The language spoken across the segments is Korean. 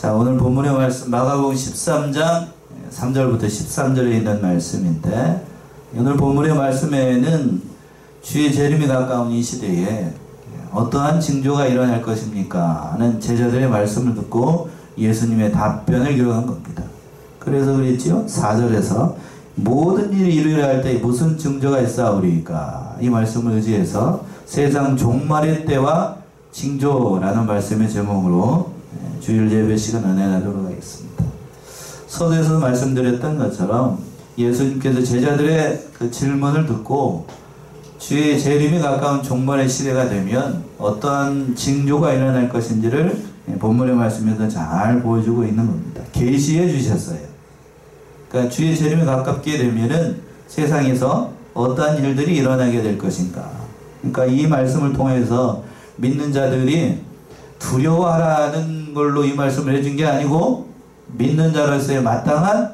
자, 오늘 본문의 말씀 마가복음 13장 3절부터 13절에 있는 말씀인데, 오늘 본문의 말씀에는 주의 재림이 가까운 이 시대에 어떠한 징조가 일어날 것입니까 하는 제자들의 말씀을 듣고 예수님의 답변을 기록한 겁니다. 그래서 그랬지요. 4절에서 모든 일이 이루려 할 때 무슨 징조가 있사오리까, 이 말씀을 의지해서 세상 종말의 때와 징조라는 말씀의 제목으로 주일 예배 시간 은혜 나누도록 하겠습니다. 서두에서 말씀드렸던 것처럼 예수님께서 제자들의 그 질문을 듣고 주의 재림이 가까운 종말의 시대가 되면 어떠한 징조가 일어날 것인지를 본문의 말씀에서 잘 보여주고 있는 겁니다. 계시해 주셨어요. 그러니까 주의 재림이 가깝게 되면은 세상에서 어떠한 일들이 일어나게 될 것인가. 그러니까 이 말씀을 통해서 믿는 자들이 두려워하라는 걸로 이 말씀을 해준 게 아니고, 믿는 자로서의 마땅한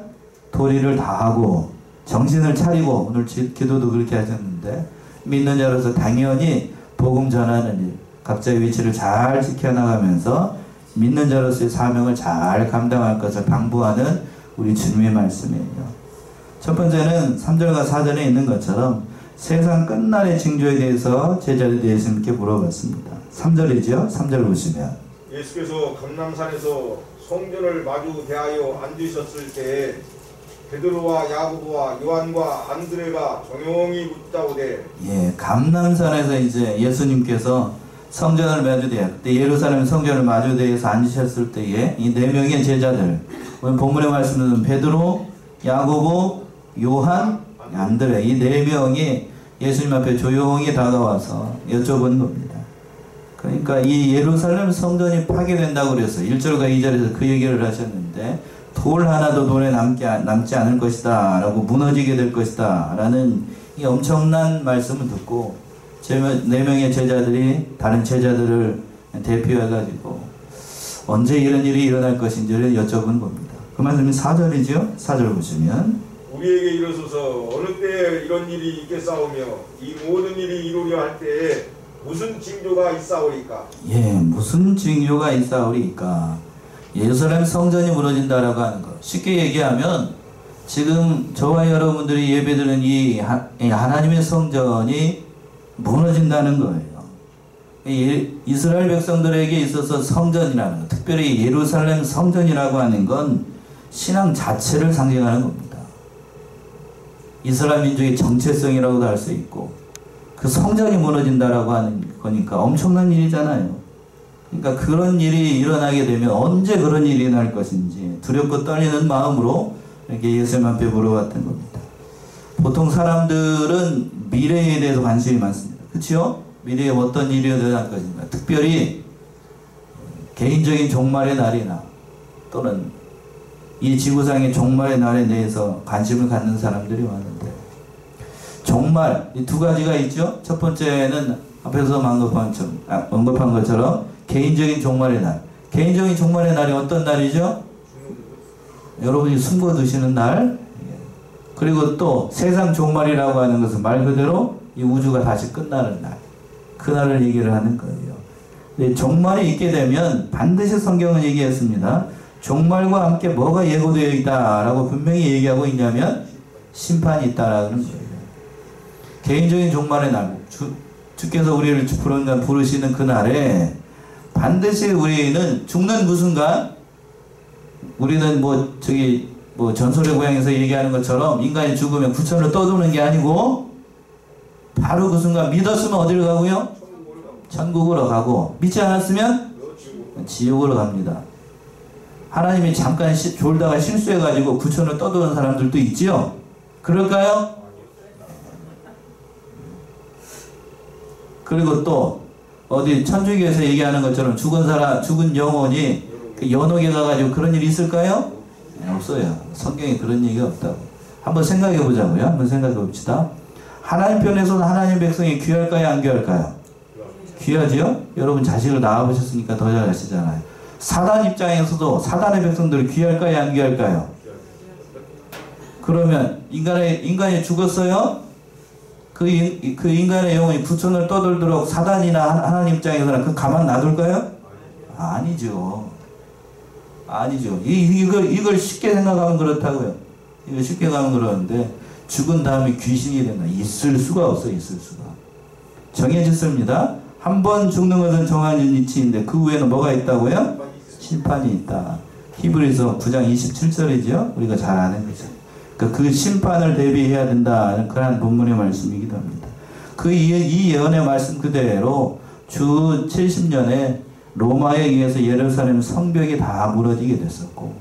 도리를 다하고 정신을 차리고, 오늘 기도도 그렇게 하셨는데, 믿는 자로서 당연히 복음 전하는 일, 각자의 위치를 잘 지켜나가면서 믿는 자로서의 사명을 잘 감당할 것을 당부하는 우리 주님의 말씀이에요. 첫 번째는 3절과 4절에 있는 것처럼 세상 끝날의 징조에 대해서 제자들이 예수님께 물어봤습니다. 3절이죠. 3절 보시면 예수께서 감람산에서 성전을 마주 대하여 앉으셨을 때에 베드로와 야고보와 요한과 안드레가 조용히 묻다오되, 감람산에서 이제 예수님께서 성전을 마주대하, 그때 예루살렘 성전을 마주대해서 앉으셨을 때에 이 네 명의 제자들, 오늘 본문의 말씀은 베드로, 야고보, 요한, 안드레, 이 네 명이 예수님 앞에 조용히 다가와서 여쭤본 겁니다. 그러니까 이 예루살렘 성전이 파괴된다고 그래서 1절과 2절에서 그 얘기를 하셨는데, 돌 하나도 돌에 남지 않을 것이다 라고, 무너지게 될 것이다 라는 이 엄청난 말씀을 듣고 네 명의 제자들이 다른 제자들을 대표해가지고 언제 이런 일이 일어날 것인지를 여쭤본 겁니다. 그 말씀이 4절이죠. 4절 보시면 우리에게 이르소서 어느 때에 이런 일이 있겠사오며 이 모든 일이 이루려 할 때에 무슨 징조가 있사오리까? 무슨 징조가 있사오리까. 예루살렘 성전이 무너진다라고 하는 것, 쉽게 얘기하면 지금 저와 여러분들이 예배드리는 이 하나님의 성전이 무너진다는 거예요. 이스라엘 백성들에게 있어서 성전이라는 것, 특별히 예루살렘 성전이라고 하는 건 신앙 자체를 상징하는 겁니다. 이스라엘 민족의 정체성이라고도 할 수 있고, 그 성전이 무너진다라고 하는 거니까 엄청난 일이잖아요. 그러니까 그런 일이 일어나게 되면 언제 그런 일이 일어날 것인지 두렵고 떨리는 마음으로 이렇게 예수님 앞에 물어봤던 겁니다. 보통 사람들은 미래에 대해서 관심이 많습니다. 그렇죠? 미래에 어떤 일이 일어날 것인가, 특별히 개인적인 종말의 날이나 또는 이 지구상의 종말의 날에 대해서 관심을 갖는 사람들이 많은데, 종말, 이 두 가지가 있죠. 첫 번째는 앞에서 언급한 것처럼 개인적인 종말의 날. 개인적인 종말의 날이 어떤 날이죠? 여러분이 숨겨 두시는 날. 그리고 또 세상 종말이라고 하는 것은 말 그대로 이 우주가 다시 끝나는 날, 그날을 얘기를 하는 거예요. 근데 종말이 있게 되면 반드시 성경은 얘기했습니다. 종말과 함께 뭐가 예고되어 있다라고 분명히 얘기하고 있냐면 심판이 있다라는 거예요. 개인적인 종말의 날, 주께서 우리를 부르시는 그 날에 반드시 우리는 죽는 그 순간, 우리는 전설의 고향에서 얘기하는 것처럼 인간이 죽으면 구천을 떠도는 게 아니고, 바로 그 순간 믿었으면 어디로 가고요? 천국으로 가고, 믿지 않았으면 지옥으로 갑니다. 하나님이 잠깐 졸다가 실수해가지고 구천을 떠도는 사람들도 있지요? 그럴까요? 그리고 또 어디 천주교에서 얘기하는 것처럼 죽은 영혼이 그 연옥에 가가지고 그런 일이 있을까요? 없어요. 성경에 그런 얘기가 없다고. 한번 생각해 보자고요. 한번 생각해 봅시다. 하나님 편에서는 하나님 백성이 귀할까요? 안 귀할까요? 귀하지요? 여러분 자식을 낳아보셨으니까 더 잘 아시잖아요. 사단 입장에서도 사단의 백성들이 귀할까요? 안 귀할까요? 그러면 인간이 죽었어요? 그 인간의 영혼이 구천을 떠돌도록 사단이나 하나님 입장에서는 그 가만 놔둘까요? 아니죠. 아니죠. 이걸 쉽게 생각하면 그렇다고요. 이거 쉽게 가면 그러는데 죽은 다음에 귀신이 된다. 있을 수가 없어요. 있을 수가. 정해졌습니다. 한 번 죽는 것은 정해진 이치인데 그 후에는 뭐가 있다고요? 심판이 있다. 히브리서 9장 27절이죠. 우리가 잘 아는 거죠. 그 심판을 대비해야 된다. 그런 본문의 말씀이기도 합니다. 이 예언의 말씀 그대로 주 70년에 로마에 의해서 예루살렘 성벽이 다 무너지게 됐었고,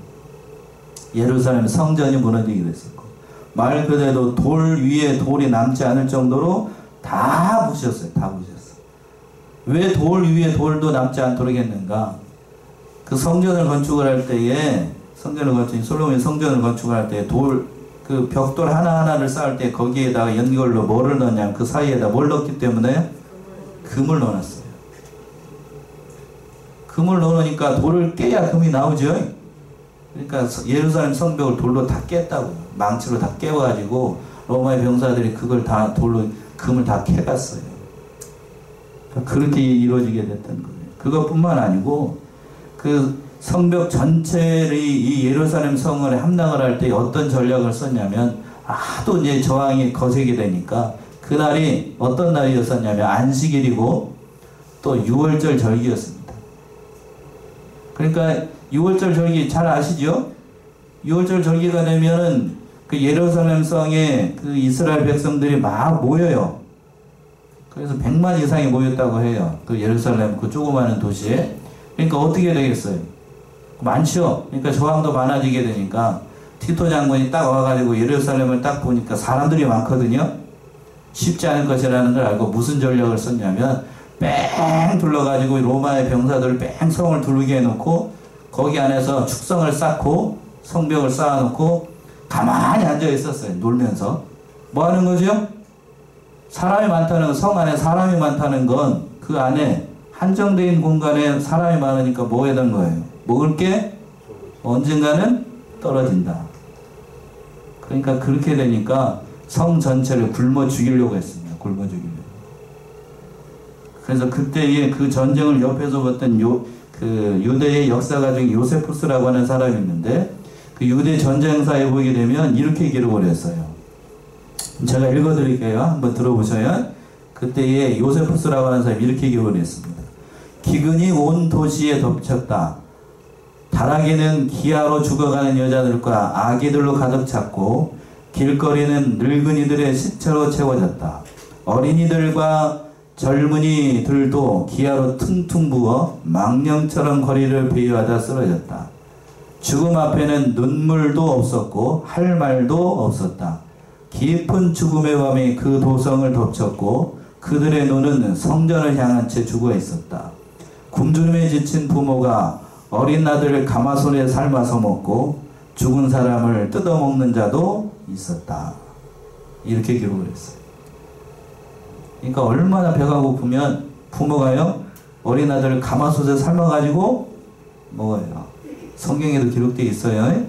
예루살렘 성전이 무너지게 됐었고, 말 그대로 돌 위에 돌이 남지 않을 정도로 다 부셨어요. 다 부셨어요. 왜 돌 위에 돌도 남지 않도록 했는가? 그 성전을 건축을 할 때에, 솔로몬이 성전을 건축을 할 때 그 벽돌 하나하나를 쌓을 때 거기에다가 연결로 뭐를 넣냐면 그 사이에다 뭘 넣기 때문에 금을 넣어놨어요. 금을 넣으니까 돌을 깨야 금이 나오죠. 그러니까 예루살렘 성벽을 돌로 다 깼다고. 망치로 다 깨가지고 로마의 병사들이 그걸 다 돌로 금을 다 캐갔어요. 그렇게 이루어지게 됐던 거예요. 그것뿐만 아니고 그 성벽 전체를 이 예루살렘 성을 함락을 할 때 어떤 전략을 썼냐면, 하도 이제 저항이 거세게 되니까 그날이 어떤 날이었었냐면 안식일이고 또 6월절 절기였습니다. 그러니까 6월절 절기 잘 아시죠? 6월절 절기가 되면은 그 예루살렘 성에 그 이스라엘 백성들이 막 모여요. 그래서 100만 이상이 모였다고 해요. 그 예루살렘 그 조그마한 도시에. 그러니까 어떻게 되겠어요? 많죠. 그러니까 저항도 많아지게 되니까 티토 장군이 딱 와가지고 예루살렘을 딱 보니까 사람들이 많거든요. 쉽지 않을 것이라는 걸 알고 무슨 전략을 썼냐면 뺑 둘러가지고 로마의 병사들을 뺑 성을 두르게 해놓고 거기 안에서 축성을 쌓고 성벽을 쌓아놓고 가만히 앉아 있었어요. 놀면서. 뭐 하는 거죠? 사람이 많다는, 성 안에 사람이 많다는 건 그 안에 한정된 공간에 사람이 많으니까 뭐 해야 되는 거예요? 먹을 게 언젠가는 떨어진다. 그러니까 그렇게 되니까 성 전체를 굶어 죽이려고 했습니다. 굶어 죽이려고. 그래서 그때의 그 전쟁을 옆에서 봤던 그 유대의 역사가 중에 요세푸스라고 하는 사람이 있는데, 그 유대 전쟁사에 보게 되면 이렇게 기록을 했어요. 제가 읽어드릴게요. 한번 들어보셔요. 그때의 요세푸스라고 하는 사람이 이렇게 기록을 했습니다. 기근이 온 도시에 덮쳤다. 다락에는 기아로 죽어가는 여자들과 아기들로 가득 찼고 길거리는 늙은이들의 시체로 채워졌다. 어린이들과 젊은이들도 기아로 퉁퉁 부어 망령처럼 거리를 배회하다 쓰러졌다. 죽음 앞에는 눈물도 없었고 할 말도 없었다. 깊은 죽음의 밤이 그 도성을 덮쳤고 그들의 눈은 성전을 향한 채 죽어 있었다. 굶주림에 지친 부모가 어린 아들을 가마솥에 삶아서 먹고 죽은 사람을 뜯어먹는 자도 있었다. 이렇게 기록을 했어요. 그러니까 얼마나 배가 고프면 부모가요, 어린 아들을 가마솥에 삶아가지고 먹어요. 성경에도 기록되어 있어요.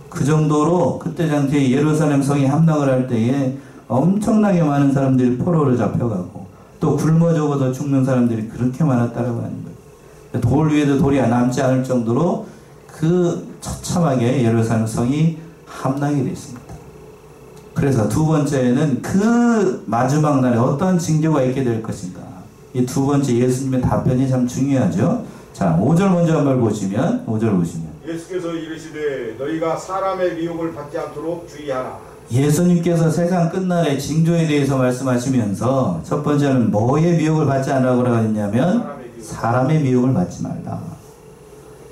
그 정도로 그때 당시에 예루살렘 성이 함락을 할 때에 엄청나게 많은 사람들이 포로로 잡혀가고 또 굶어 죽어서 죽는 사람들이 그렇게 많았다라고 하는 거예요. 돌 위에도 돌이 남지 않을 정도로 그 처참하게 예루살렘 성이 함락이 됐습니다. 그래서 두 번째는 그 마지막 날에 어떤 징조가 있게 될 것인가. 이 두 번째 예수님의 답변이 참 중요하죠. 자, 5절 먼저 한번 보시면, 5절 보시면. 예수께서 이르시되 너희가 사람의 미혹을 받지 않도록 주의하라. 예수님께서 세상 끝날의 징조에 대해서 말씀하시면서 첫 번째는 뭐의 미혹을 받지 않으라고 했냐면 사람의 미혹을 받지 말라.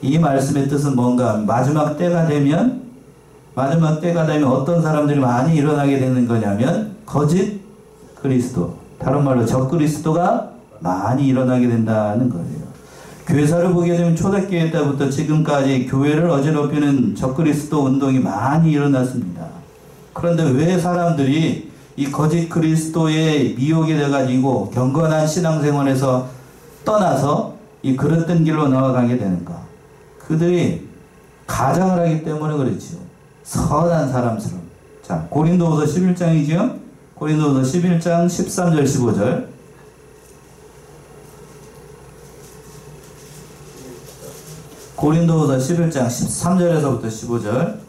이 말씀의 뜻은 뭔가 마지막 때가 되면 어떤 사람들이 많이 일어나게 되는 거냐면 거짓 그리스도, 다른 말로 적그리스도가 많이 일어나게 된다는 거예요. 교회사를 보게 되면 초대교회 때부터 지금까지 교회를 어지럽히는 적그리스도 운동이 많이 일어났습니다. 그런데 왜 사람들이 이 거짓 그리스도의 미혹이 돼가지고 경건한 신앙생활에서 떠나서 이 그릇된 길로 나아가게 되는가? 그들이 가장을 하기 때문에 그렇지요. 선한 사람처럼. 자, 고린도후서 11장이죠. 고린도후서 11장 13절 15절. 고린도후서 11장 13절에서부터 15절.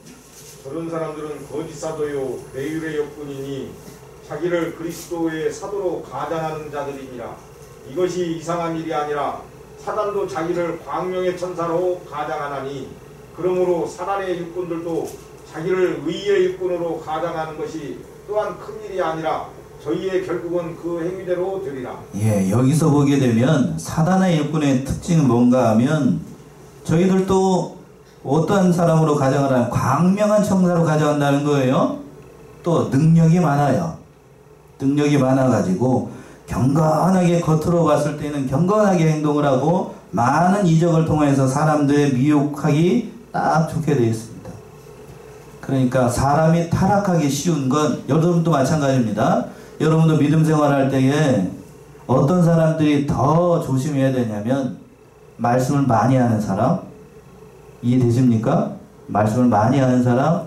그런 사람들은 거짓 사도요 배율의 역군이니 자기를 그리스도의 사도로 가장하는 자들이니라. 이것이 이상한 일이 아니라 사단도 자기를 광명의 천사로 가장하나니 그러므로 사단의 일꾼들도 자기를 의의 일꾼으로 가장하는 것이 또한 큰일이 아니라 저희의 결국은 그 행위대로 되리라. 예, 여기서 보게 되면 사단의 일꾼의 특징은 뭔가 하면 저희들도 어떠한 사람으로 가장을 하면 광명한 천사로 가장한다는 거예요. 또 능력이 많아요. 능력이 많아가지고 경건하게 겉으로 봤을 때는 경건하게 행동을 하고 많은 이적을 통해서 사람들의 미혹하기 딱 좋게 되어 있습니다. 그러니까 사람이 타락하기 쉬운 건 여러분도 마찬가지입니다. 여러분도 믿음 생활할 때에 어떤 사람들이 더 조심해야 되냐면 말씀을 많이 하는 사람, 이해되십니까? 말씀을 많이 하는 사람,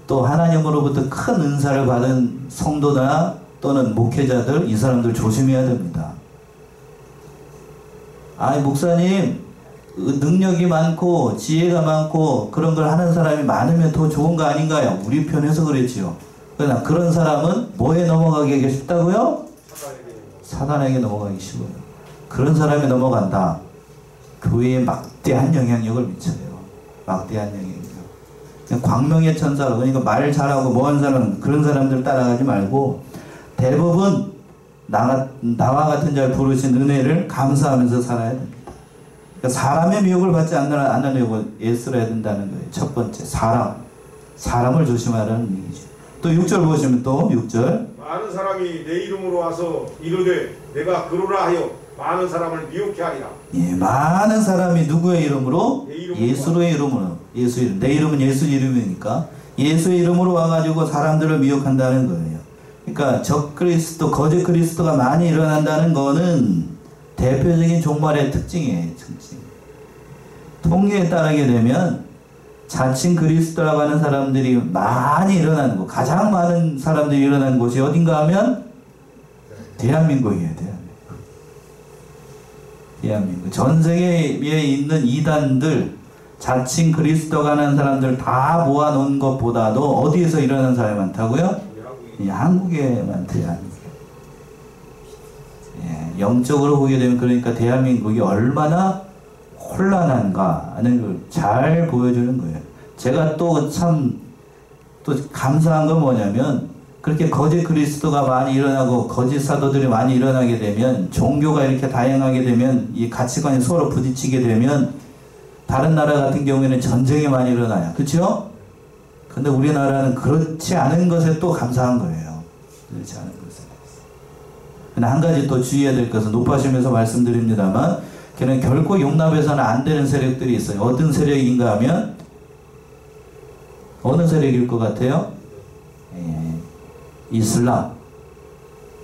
또 하나님으로부터 큰 은사를 받은 성도나 또는 목회자들, 이 사람들 조심해야 됩니다. 아니 목사님 능력이 많고 지혜가 많고 그런 걸 하는 사람이 많으면 더 좋은 거 아닌가요? 우리 편에서 그랬지요. 그러나 그런 사람은 뭐에 넘어가기 쉽다고요? 사단에게 넘어가기 쉬워요. 그런 사람이 넘어간다. 교회에 막대한 영향력을 미쳐요. 막대한 영향력. 광명의 천사, 그러니까 말 잘하고 뭐하는 사람, 그런 사람들 따라가지 말고 대부분 나와 같은 자를 부르신 은혜를 감사하면서 살아야 됩니다. 그러니까 사람의 미혹을 받지 않으려고 애써야 된다는 거예요. 첫 번째, 사람을 조심하라는 얘기죠. 또 6절 보시면 또 6절. 많은 사람이 내 이름으로 와서 이르되 내가 그러라 하여 많은 사람을 미혹해 하리라. 예, 많은 사람이 누구의 이름으로? 예수의 이름으로. 예수 이름. 내 이름은 예수 이름이니까 예수의 이름으로 와가지고 사람들을 미혹한다는 거예요. 그러니까 적그리스도, 거짓 그리스도가 많이 일어난다는 거는 대표적인 종말의 특징이에요. 특징. 통계에 따르게 되면 자칭 그리스도라고 하는 사람들이 많이 일어나는 곳, 가장 많은 사람들이 일어나는 곳이 어딘가 하면 대한민국이에요. 대한민국. 전 세계에 있는 이단들, 자칭 그리스도가 하는 사람들 다 모아놓은 것보다도 어디에서 일어나는 사람이 많다고요? 한국에 많대요. 예, 영적으로 보게 되면 그러니까 대한민국이 얼마나 혼란한가 하는 걸 잘 보여주는 거예요. 제가 또 참 또 감사한 건 뭐냐면 그렇게 거짓 그리스도가 많이 일어나고 거짓 사도들이 많이 일어나게 되면 종교가 이렇게 다양하게 되면 이 가치관이 서로 부딪히게 되면 다른 나라 같은 경우에는 전쟁이 많이 일어나요. 그렇죠? 근데 우리나라는 그렇지 않은 것에 또 감사한 거예요. 그렇지 않은 것에. 근데 한 가지 또 주의해야 될 것은 높아지면서 말씀드립니다만 걔는 결코 용납해서는 안 되는 세력들이 있어요. 어떤 세력인가 하면 어느 세력일 것 같아요? 예, 이슬람.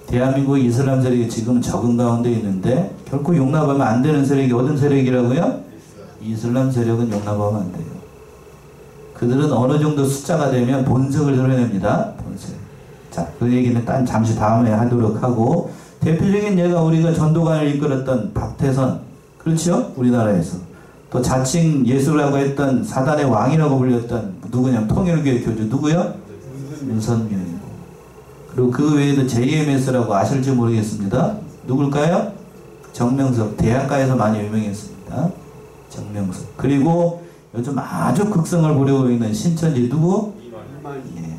대한민국 이슬람 세력이 지금 적은 가운데 있는데 결코 용납하면 안 되는 세력이 어떤 세력이라고요? 이슬람 세력은 용납하면 안 돼요. 그들은 어느 정도 숫자가 되면 본색을 드러냅니다. 본색. 자, 그 얘기는 딴 잠시 다음에 하도록 하고 대표적인 예가 우리가 전도관을 이끌었던 박태선. 그렇죠? 우리나라에서. 또 자칭 예수라고 했던 사단의 왕이라고 불렸던 누구냐면 통일교회 교주 누구요? 윤선명이고. 그리고 그 외에도 JMS라고 아실지 모르겠습니다. 누굴까요? 정명석. 대학가에서 많이 유명했습니다. 정명석. 그리고 요즘 아주 극성을 부리고 있는 신천지 누구? 예.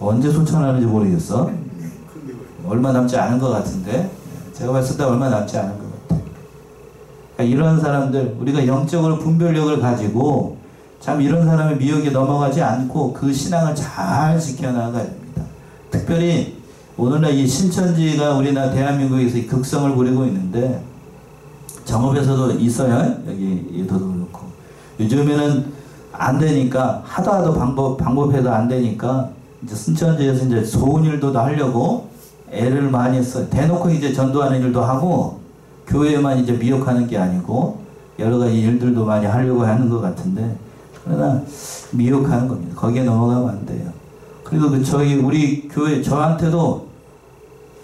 언제 소천하는지 모르겠어. 얼마 남지 않은 것 같은데 제가 봤을 때 얼마 남지 않은 것 같아요. 그러니까 이런 사람들 우리가 영적으로 분별력을 가지고 참 이런 사람의 미혹에 넘어가지 않고 그 신앙을 잘 지켜나가야 됩니다. 특별히 오늘날 이 신천지가 우리나라 대한민국에서 이 극성을 부리고 있는데 정읍에서도 있어요. 여기도 그렇고 요즘에는 안 되니까 하도 방법해도 안 되니까 이제 신천지에서 이제 좋은 일도 하려고 애를 많이 써요. 대놓고 이제 전도하는 일도 하고 교회만 이제 미혹하는 게 아니고 여러 가지 일들도 많이 하려고 하는 것 같은데 그러나 미혹하는 겁니다. 거기에 넘어가면 안 돼요. 그리고 우리 교회 저한테도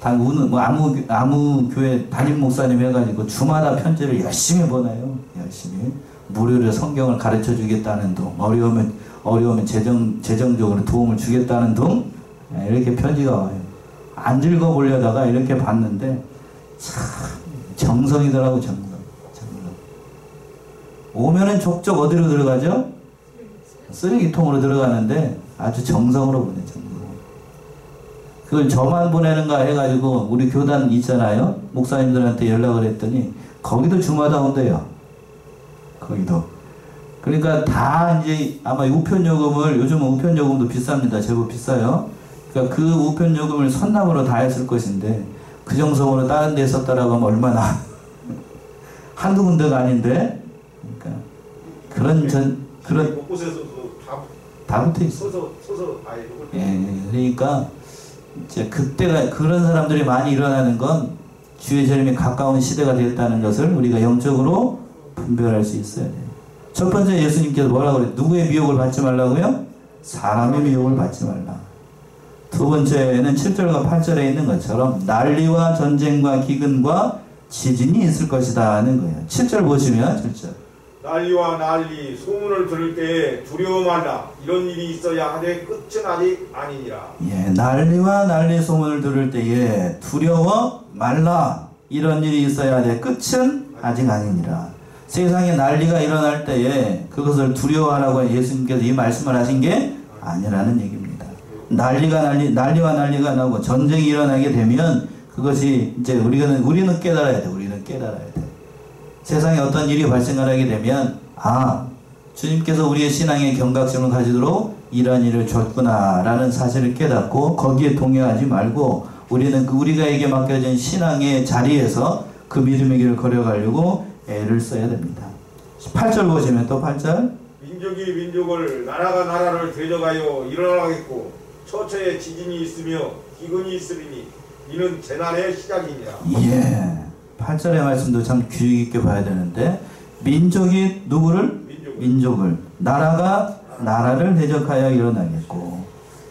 아무 교회 담임 목사님 해가지고 주마다 편지를 열심히 보내요. 열심히 무료로 성경을 가르쳐 주겠다는 둥, 어려우면 재정적으로 도움을 주겠다는 둥, 이렇게 편지가 와요. 안 읽어보려다가 이렇게 봤는데 참 정성이더라고. 정성. 오면은 족족 어디로 들어가죠? 쓰레기통으로 들어가는데 아주 정성으로 보내. 정성. 그걸 저만 보내는가 해가지고 우리 교단 있잖아요. 목사님들한테 연락을 했더니 거기도 주마다 온대요. 거기도. 그러니까 다 이제 아마 우편요금을, 요즘은 우편요금도 비쌉니다. 제법 비싸요. 그러니까 그 우편요금을 선납으로 다 했을 것인데 그 정성으로 다른 데 썼다라고 하면 얼마나 한두 군데가 아닌데. 그러니까 그런 곳곳에서도 다 붙어 있어. 서서 다 해요. 예, 그러니까 이제 그때가 그런 사람들이 많이 일어나는 건 주의 재림이 가까운 시대가 됐다는 것을 우리가 영적으로 분별할 수 있어야 돼요. 첫 번째 예수님께서 뭐라고 그래요? 누구의 미혹을 받지 말라고요? 사람의 미혹을 받지 말라. 두 번째는 7절과 8절에 있는 것처럼 난리와 전쟁과 기근과 지진이 있을 것이다 하는 거예요. 7절 보시면 7절. 난리와 난리 소문을 들을 때에 두려워 말라. 이런 일이 있어야 하되 끝은 아직 아니니라. 예, 난리와 난리 소문을 들을 때에 두려워 말라. 이런 일이 있어야 하되 끝은 아직 아니니라. 세상에 난리가 일어날 때에 그것을 두려워하라고 예수님께서 이 말씀을 하신 게 아니라는 얘기입니다. 난리와 난리가 나고 전쟁이 일어나게 되면 그것이 이제 우리는 깨달아야 돼. 우리는 깨달아야 돼. 세상에 어떤 일이 발생하게 되면 주님께서 우리의 신앙의 경각심을 가지도록 이러한 일을 줬구나 라는 사실을 깨닫고 거기에 동요하지 말고 우리는 우리가에게 맡겨진 신앙의 자리에서 그 믿음의 길을 걸어가려고 애를 써야 됩니다. 8절 보시면 또 8절. 민족이 민족을 나라가 나라를 대적하여 일어나겠고 처처에 지진이 있으며 기근이 있으리니 이는 재난의 시작이니라. 예. 8절의 말씀도 참 주의 깊게 봐야 되는데 민족이 누구를? 민족을. 나라가 나라를 대적하여 일어나겠고.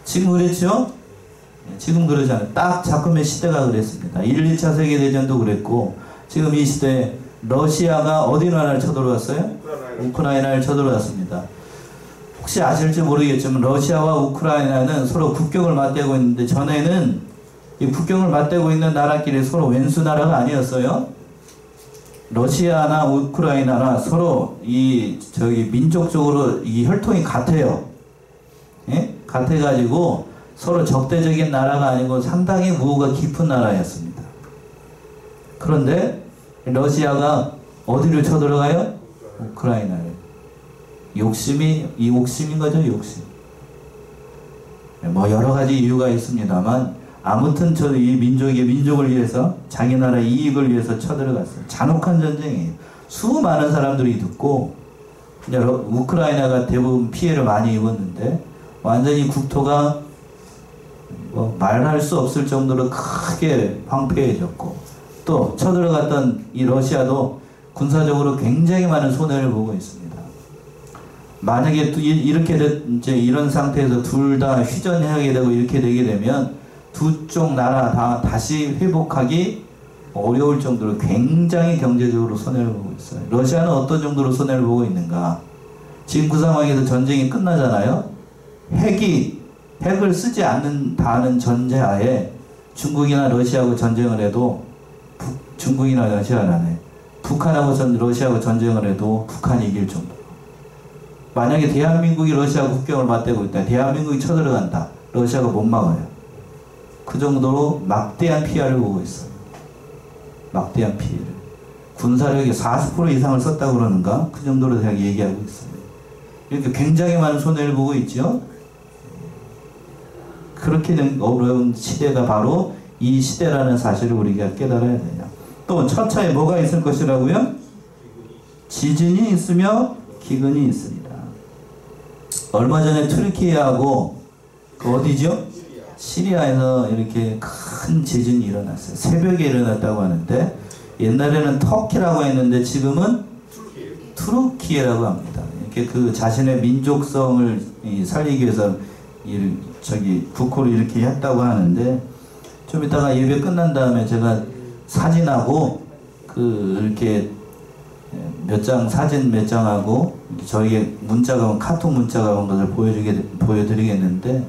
지금 그랬죠? 지금 그러잖아요. 딱 작금의 시대가 그랬습니다. 1, 2차 세계대전도 그랬고 지금 이 시대에 러시아가 어디 나라를 쳐들어왔어요? 우크라이나를 쳐들어왔습니다. 혹시 아실지 모르겠지만 러시아와 우크라이나는 서로 국경을 맞대고 있는데 전에는 이 국경을 맞대고 있는 나라끼리 서로 왼수 나라가 아니었어요. 러시아나 우크라이나나 서로 민족적으로 이 혈통이 같아요. 예? 같아가지고 서로 적대적인 나라가 아니고 상당히 우호가 깊은 나라였습니다. 그런데 러시아가 어디를 쳐들어가요? 우크라이나를. 욕심인 거죠, 욕심. 뭐 여러 가지 이유가 있습니다만 아무튼 이 민족을 위해서 자기 나라의 이익을 위해서 쳐들어갔어요. 잔혹한 전쟁이에요. 수많은 사람들이 듣고 우크라이나가 대부분 피해를 많이 입었는데 완전히 국토가 말할 수 없을 정도로 크게 황폐해졌고 또 쳐들어갔던 이 러시아도 군사적으로 굉장히 많은 손해를 보고 있습니다. 만약에 이제 이런 상태에서 둘 다 휴전하게 되고 이렇게 되게 되면 두 쪽 나라 다 다시 회복하기 어려울 정도로 굉장히 경제적으로 손해를 보고 있어요. 러시아는 어떤 정도로 손해를 보고 있는가? 지금 그 상황에서 전쟁이 끝나잖아요. 핵을 쓰지 않는다는 전제하에 중국이나 러시아하고 전쟁을 해도 중국이나 러시아라네. 북한하고 러시아하고 전쟁을 해도 북한이 이길 정도. 만약에 대한민국이 러시아 국경을 맞대고 있다. 대한민국이 쳐들어간다. 러시아가 못 막아요. 그 정도로 막대한 피해를 보고 있어요. 막대한 피해를. 군사력이 40% 이상을 썼다고 그러는가? 그 정도로 제가 얘기하고 있어요. 이렇게 굉장히 많은 손해를 보고 있죠. 그렇게 된 어려운 시대가 바로 이 시대라는 사실을 우리가 깨달아야 돼요. 또 첫차에 뭐가 있을 것이라고요? 지진이 있으며 기근이 있습니다. 얼마 전에 튀르키예하고 어디죠? 시리아에서 이렇게 큰 지진이 일어났어요. 새벽에 일어났다고 하는데 옛날에는 터키라고 했는데 지금은 투르키예라고 합니다. 이렇게 그 자신의 민족성을 살리기 위해서 국호를 이렇게 했다고 하는데 좀 이따가 예배 끝난 다음에 제가 사진하고 이렇게 몇 장, 사진 몇 장하고 저에게 문자가 온, 카톡 문자가 온 것을 보여드리겠는데,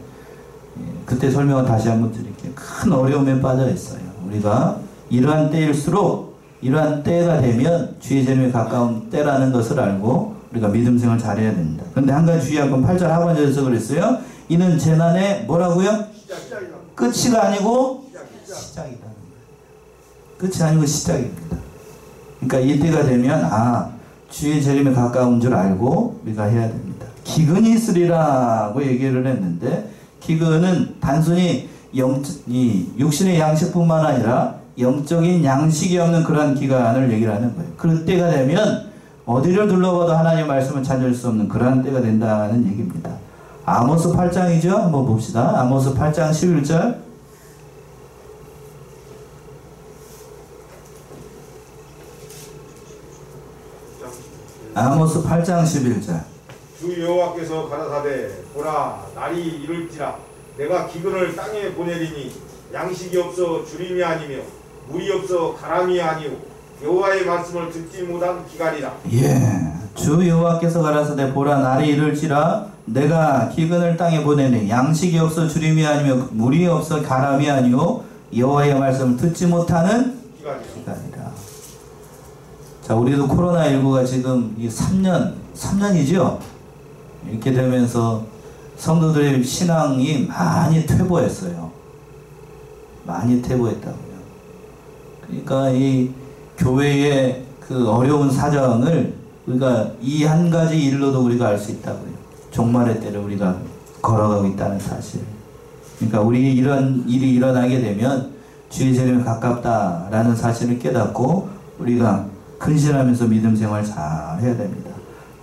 그때 설명을 다시 한번 드릴게요. 큰 어려움에 빠져 있어요. 우리가 이러한 때일수록, 이러한 때가 되면 주의 재림에 가까운 때라는 것을 알고 우리가 믿음 생활을 잘해야 됩니다. 그런데 한 가지 주의할 건 8절 하반절에서 그랬어요. 이는 재난의 뭐라고요? 끝이가 아니고 시작이다. 끝이 아니고 시작입니다. 그러니까 이때가 되면 주의 재림에 가까운 줄 알고 우리가 해야 됩니다. 기근이 있으리라고 얘기를 했는데, 기근은 단순히 육신의 양식뿐만 아니라 영적인 양식이 없는 그러한 기간을 얘기를 하는 거예요. 그 때가 되면 어디를 둘러봐도 하나님의 말씀을 찾을 수 없는 그러한 때가 된다는 얘기입니다. 아모스 8장이죠. 한번 봅시다. 아모스 8장 11절. 아모스 8장 11절. 주 여호와께서 가라사대 보라 날이 이를지라 내가 기근을 땅에 보내리니 양식이 없어 주림이 아니며 물이 없어 가람이 아니오 여호와의 말씀을 듣지 못한 기갈이라. 주 여호와께서 가라사대 보라 날이 이를지라 내가 기근을 땅에 보내니 양식이 없어 주림이 아니며 물이 없어 가람이 아니오 여호와의 말씀을 듣지 못하는 기갈이라. 자, 우리도 코로나19가 지금 3년이죠? 이렇게 되면서 성도들의 신앙이 많이 퇴보했어요. 많이 퇴보했다고요. 그러니까 이 교회의 그 어려운 사정을 우리가 이 한 가지 일로도 우리가 알 수 있다고요. 종말의 때를 우리가 걸어가고 있다는 사실. 그러니까 우리 이런 일이 일어나게 되면 주의 재림에 가깝다라는 사실을 깨닫고 우리가 근신하면서 믿음 생활 잘 해야 됩니다.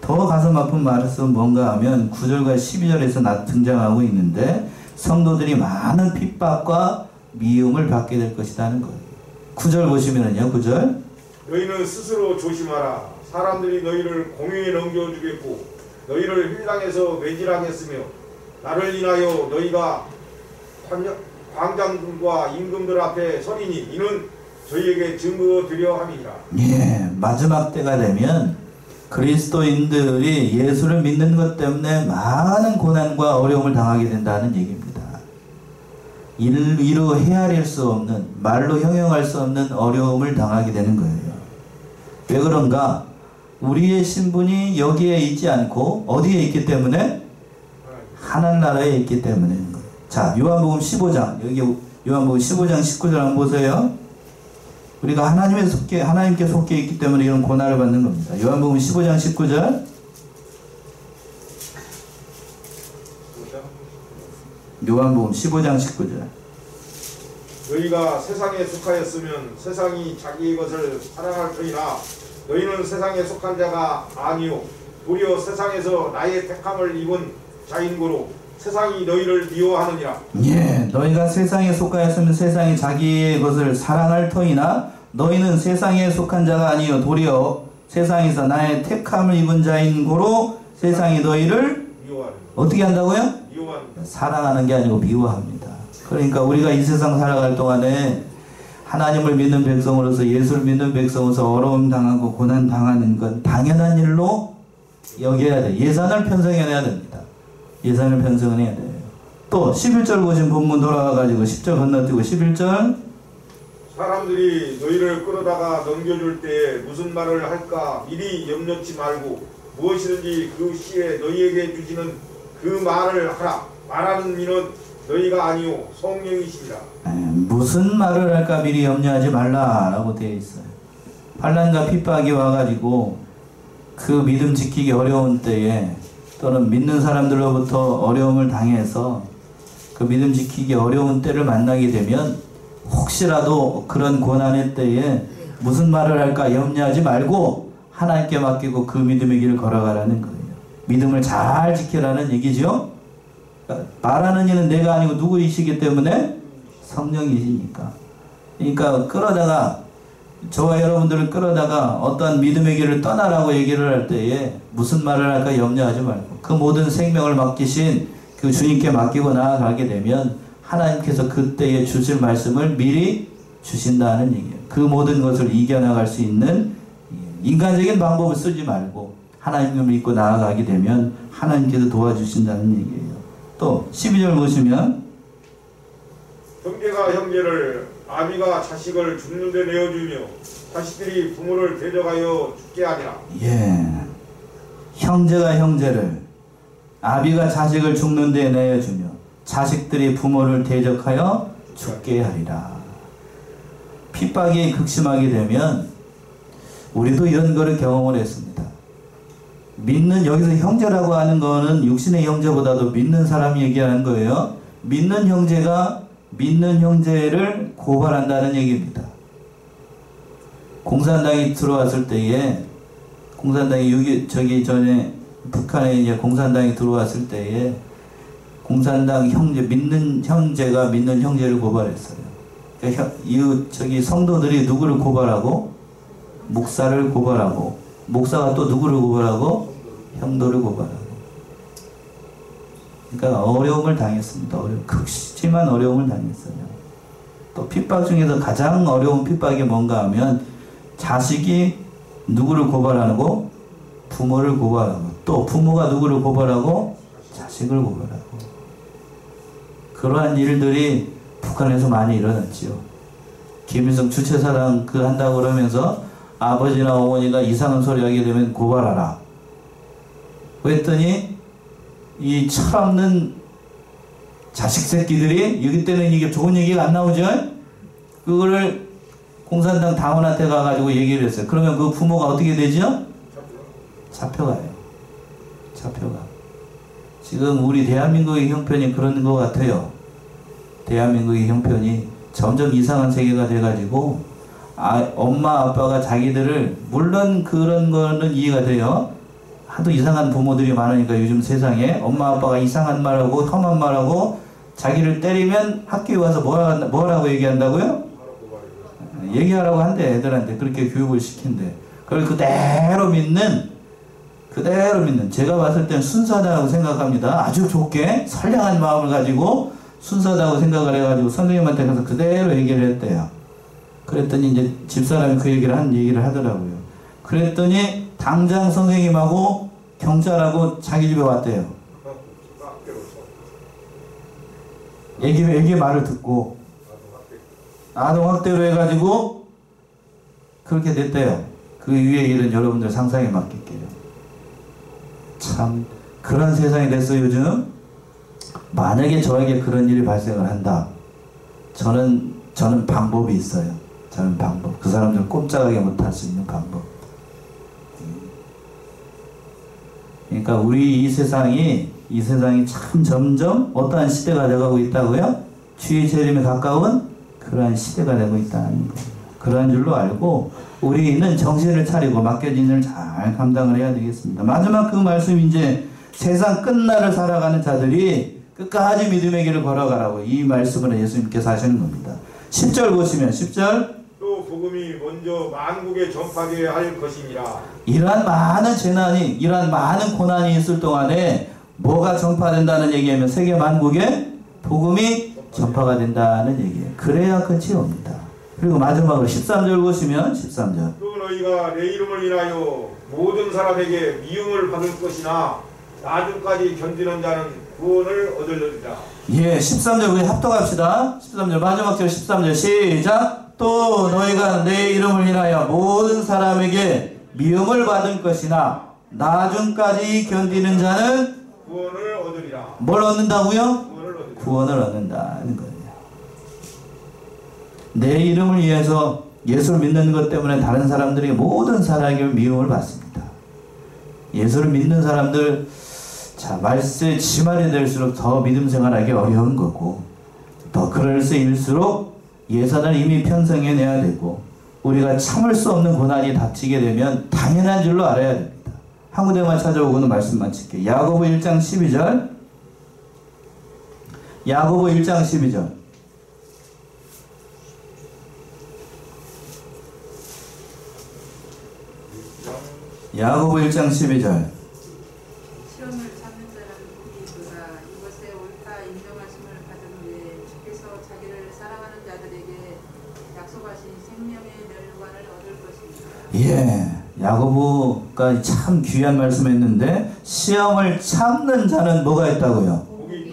더 가슴 아픈 말씀은 뭔가 하면 9절과 12절에서 등장하고 있는데, 성도들이 많은 핍박과 미움을 받게 될 것이라는 거예요. 9절 보시면은요, 9절. 너희는 스스로 조심하라. 사람들이 너희를 공유에 넘겨주겠고 너희를 휘랑에서 매질하겠으며 나를 인하여 너희가 광장들과 임금들 앞에 서리니 이는 저희에게 증거 드려 함이니라. 마지막 때가 되면 그리스도인들이 예수를 믿는 것 때문에 많은 고난과 어려움을 당하게 된다는 얘기입니다. 이루 헤아릴 수 없는, 말로 형용할 수 없는 어려움을 당하게 되는 거예요. 왜 그런가? 우리의 신분이 여기에 있지 않고 어디에 있기 때문에? 하나님 나라에 있기 때문인 거예요. 자, 요한복음 15장, 여기 요한복음 15장 19절 한번 보세요. 우리가 하나님께 속해 있기 때문에 이런 고난을 받는 겁니다. 요한복음 15장 19절. 요한복음 15장 19절. 너희가 세상에 속하였으면 세상이 자기의 것을 사랑할 터이나 너희는 세상에 속한 자가 아니오 도리어 세상에서 나의 택함을 입은 자인고로 세상이 너희를 미워하느니라. 너희가 세상에 속하였으면 세상이 자기의 것을 사랑할 터이나 너희는 세상에 속한 자가 아니요 도리어 세상에서 나의 택함을 입은 자인 고로 세상이 너희를 어떻게 한다고요? 사랑하는 게 아니고 미워합니다. 그러니까 우리가 이 세상 살아갈 동안에 하나님을 믿는 백성으로서, 예수를 믿는 백성으로서 어려움 당하고 고난 당하는 건 당연한 일로 여겨야 돼. 예산을 편성해야 됩니다. 예산을 편성해야 돼요. 또 11절 보신 본문 돌아가가지고 10절 건너뛰고 11절. 사람들이 너희를 끌어다가 넘겨줄 때에 무슨 말을 할까 미리 염려치 말고 무엇이든지 그 시에 너희에게 주시는 그 말을 하라. 말하는 이는 너희가 아니오 성령이시라. 무슨 말을 할까 미리 염려하지 말라라고 되어 있어요. 환난과 핍박이 와가지고 그 믿음 지키기 어려운 때에, 또는 믿는 사람들로부터 어려움을 당해서 그 믿음 지키기 어려운 때를 만나게 되면 혹시라도 그런 고난의 때에 무슨 말을 할까 염려하지 말고 하나님께 맡기고 그 믿음의 길을 걸어가라는 거예요. 믿음을 잘 지키라는 얘기죠. 그러니까 말하는 이는 내가 아니고 누구이시기 때문에? 성령이시니까. 그러니까 끌어다가, 저와 여러분들을 끌어다가 어떤 믿음의 길을 떠나라고 얘기를 할 때에 무슨 말을 할까 염려하지 말고 그 모든 생명을 맡기신 그 주님께 맡기고 나아가게 되면 하나님께서 그때에 주실 말씀을 미리 주신다는 얘기예요. 그 모든 것을 이겨나갈 수 있는 인간적인 방법을 쓰지 말고 하나님을 믿고 나아가게 되면 하나님께서 도와주신다는 얘기예요. 또 12절 보시면 형제가 형제를, 아비가 자식을 죽는 데 내어주며 자식들이 부모를 대적하여 죽게 하리라. 예, 형제가 형제를, 아비가 자식을 죽는 데 내어주며 자식들이 부모를 대적하여 죽게 하리라. 핍박이 극심하게 되면 우리도 이런 거를 경험을 했습니다. 믿는, 여기서 형제라고 하는 거는 육신의 형제보다도 믿는 사람이 얘기하는 거예요. 믿는 형제가 믿는 형제를 고발한다는 얘기입니다. 공산당이 들어왔을 때에, 공산당이 전에 북한에 이제 공산당이 들어왔을 때에 공산당 형제, 믿는 형제가 믿는 형제를 고발했어요. 그러니까 성도들이 누구를 고발하고? 목사를 고발하고, 목사가 또 누구를 고발하고? 형도를 고발하고. 그러니까 어려움을 당했습니다. 극심한 어려움을 당했어요. 또 핍박 중에서 가장 어려운 핍박이 뭔가 하면 자식이 누구를 고발하고? 부모를 고발하고, 또 부모가 누구를 고발하고? 자식을 고발하고. 그러한 일들이 북한에서 많이 일어났지요. 김일성 주체사상 한다고 그러면서 아버지나 어머니가 이상한 소리 하게 되면 고발하라. 그랬더니 이 철없는 자식 새끼들이, 여기 때는 이게 좋은 얘기가 안 나오죠? 그거를 공산당 당원한테 가가지고 얘기를 했어요. 그러면 그 부모가 어떻게 되죠? 잡혀가요. 잡혀가. 지금 우리 대한민국의 형편이 그런 것 같아요. 대한민국의 형편이 점점 이상한 세계가 돼가지고, 엄마 아빠가 자기들을, 물론 그런 거는 이해가 돼요. 하도 이상한 부모들이 많으니까 요즘 세상에 엄마 아빠가 이상한 말하고 험한 말하고 자기를 때리면 학교에 와서 뭐라고 얘기한다고요? 얘기하라고 한대. 애들한테 그렇게 교육을 시킨대. 그걸 그대로 믿는, 제가 봤을 땐 순수하다고 생각합니다. 아주 좋게 선량한 마음을 가지고 순수하다고 생각을 해가지고 선생님한테 가서 그대로 얘기를 했대요. 그랬더니 이제 집사람이 그 얘기를 하더라고요. 그랬더니 당장 선생님하고 경찰하고 자기 집에 왔대요. 애기 말을 듣고 아동학대로 해가지고 그렇게 됐대요. 그 위에 일은 여러분들 상상에 맡길게요. 참 그런 세상이 됐어요 요즘. 만약에 저에게 그런 일이 발생을 한다, 저는 방법이 있어요. 저는 방법, 그 사람들 꼼짝하게 못할 수 있는 방법. 그러니까 우리 이 세상이 참 점점 어떠한 시대가 되어가고 있다고요? 주의 재림에 가까운 그러한 시대가 되고 있다는 거예요. 그러한 줄로 알고 우리는 정신을 차리고 맡겨진 일을 잘 감당을 해야 되겠습니다. 마지막 그 말씀, 이제 세상 끝날을 살아가는 자들이 끝까지 믿음의 길을 걸어가라고 이 말씀을 예수님께서 하시는 겁니다. 10절 보시면 10절, 또 복음이 먼저 만국에 전파되어야 할 것이니라. 이러한 많은 재난이, 이러한 많은 고난이 있을 동안에 뭐가 전파된다는 얘기하면 세계 만국에 복음이 전파가 된다는 얘기예요. 그래야 끝이 옵니다. 그리고 마지막으로 13절 보시면 13절, 또 너희가 내 이름을 인하여 모든 사람에게 미움을 받을 것이나 나중까지 견디는 자는 구원을 얻으리라. 예, 13절 우리 합독합시다. 13절 마지막 절 13절 시작. 또 너희가 내 이름을 인하여 모든 사람에게 미움을 받을 것이나 나중까지 견디는 자는 구원을 얻으리라. 뭘 얻는다고요? 구원을 얻으리라. 구원을 얻는다는 거예요. 내 이름을 위해서 예수를 믿는 것 때문에 다른 사람들이 모든 사람에게 미움을 받습니다. 예수를 믿는 사람들, 자, 말세 지말이 될수록 더 믿음 생활하기 어려운 거고, 더 그럴수일수록 예산을 이미 편성해내야 되고, 우리가 참을 수 없는 고난이 닥치게 되면 당연한 줄로 알아야 됩니다. 한 군데만 찾아오고는 말씀 마칠게요. 야고보 1장 12절, 야고보 1장 12절. 야고보 1장 12절. 시험을 참는 사람이 있으라. 이것에 옳다 인정하심을 받은 후에 주께서 자기를 사랑하는 자들에게 약속하신 생명의 멸관을 얻을 것입니다. 예, 야고보가 참 귀한 말씀했는데 시험을 참는 자는 뭐가 있다고요?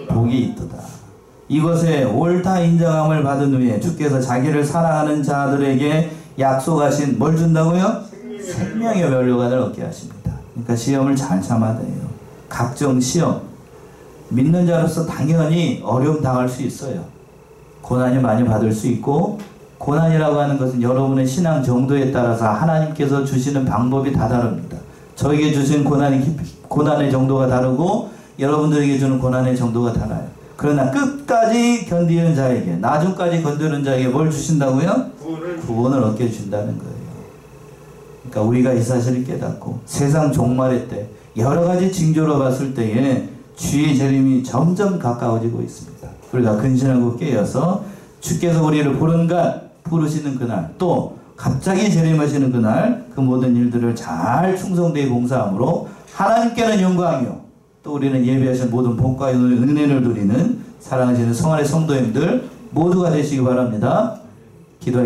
복이 있도다. 이것에 옳다 인정함을 받은 후에 주께서 자기를 사랑하는 자들에게 약속하신 뭘 준다고요? 생명의 면류관을 얻게 하십니다. 그러니까 시험을 잘 참아야 돼요. 각종 시험. 믿는 자로서 당연히 어려움 당할 수 있어요. 고난이 많이 받을 수 있고, 고난이라고 하는 것은 여러분의 신앙 정도에 따라서 하나님께서 주시는 방법이 다 다릅니다. 저에게 주신 고난의 정도가 다르고 여러분들에게 주는 고난의 정도가 달라요. 그러나 끝까지 견디는 자에게, 나중까지 견디는 자에게 뭘 주신다고요? 구원을 얻게 주신다는 거예요. 그러니까 우리가 이 사실을 깨닫고 세상 종말의 때 여러 가지 징조로 봤을 때에 주의 재림이 점점 가까워지고 있습니다. 우리가 근신하고 깨어서 주께서 우리를 부르시는 그날, 또 갑자기 재림하시는 그날, 그 모든 일들을 잘 충성되이 봉사함으로 하나님께는 영광이요, 또 우리는 예비하신 모든 복과 은혜를 누리는 사랑하시는 성안의 성도님들 모두가 되시기 바랍니다. 기도